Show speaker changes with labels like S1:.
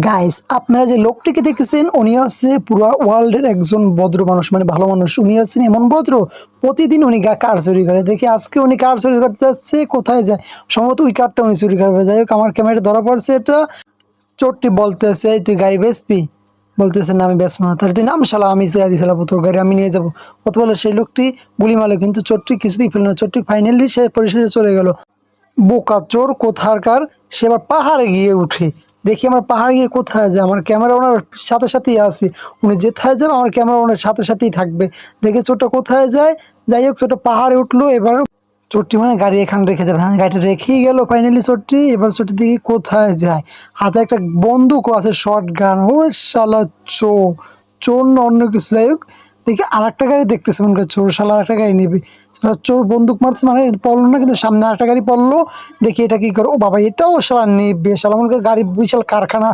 S1: Guys, আপনারা যে লোকটিকে দেখেছেন উনি হচ্ছে পুরো ওয়ার্ল্ডের একজন ভদ্র মানুষ, মানে ভালো মানুষ। উনি হচ্ছেন এমন ভদ্র, প্রতিদিন উনি কার চুরি করে। দেখি আজকে উনি কার চুরি করতে যাচ্ছে, কোথায় যায়। সম্ভবত ওই কারটা উনি চুরি করবে। যাই হোক, আমার ক্যামেরা ধরা পড়ছে। এটা চোরটি বলতেছে, "এই তুই গাড়ি বেচবি?" বলতেছে, "না, আমি বেচবো না।" "তাহলে তুই নাম, শালা, আমি গাড়ি চালাবো, তোর গাড়ি আমি নিয়ে যাবো।" কত বলে সেই লোকটি গুলি মারলো, কিন্তু চোরটি কিছুতেই ফেললো না। চোরটি ফাইনালি সে পরিশেষে চলে গেল। বোকা চোর কোথাকার! সে আবার পাহাড়ে গিয়ে উঠে। দেখি আমার পাহাড়ে গিয়ে কোথায় যায়, আমার ক্যামেরা ওনার সাথে সাথেই আছে। উনি যেথায় যাবে আমার ক্যামেরা ওনার সাথে সাথেই থাকবে। দেখে চোরটা কোথায় যায়। যাই হোক, চোরটা পাহাড়ে উঠলো। এবার চোরটি মানে গাড়ি এখানে রেখে যাবে। হ্যাঁ, গাড়িটা রেখেই গেল ফাইনালি চোরটি। এবার চোরটি দেখি কোথায় যায়। হাতে একটা বন্দুকও আছে, শর্ট গান। ও শালা! চোর! চোর না অন্য কিছু। যাই হোক, দেখি আর একটা গাড়ি দেখতেছে, মনে করে চোর শালা আর একটা গাড়ি নেবে। শালা চোর বন্দুক মারছে, মানে পড়লো না, কিন্তু সামনে আরেকটা গাড়ি পড়লো। দেখি এটা কি করে। ও বাবা, এটাও শালা নেবে। শালা মনে করে গাড়ি বিশাল কারখানা।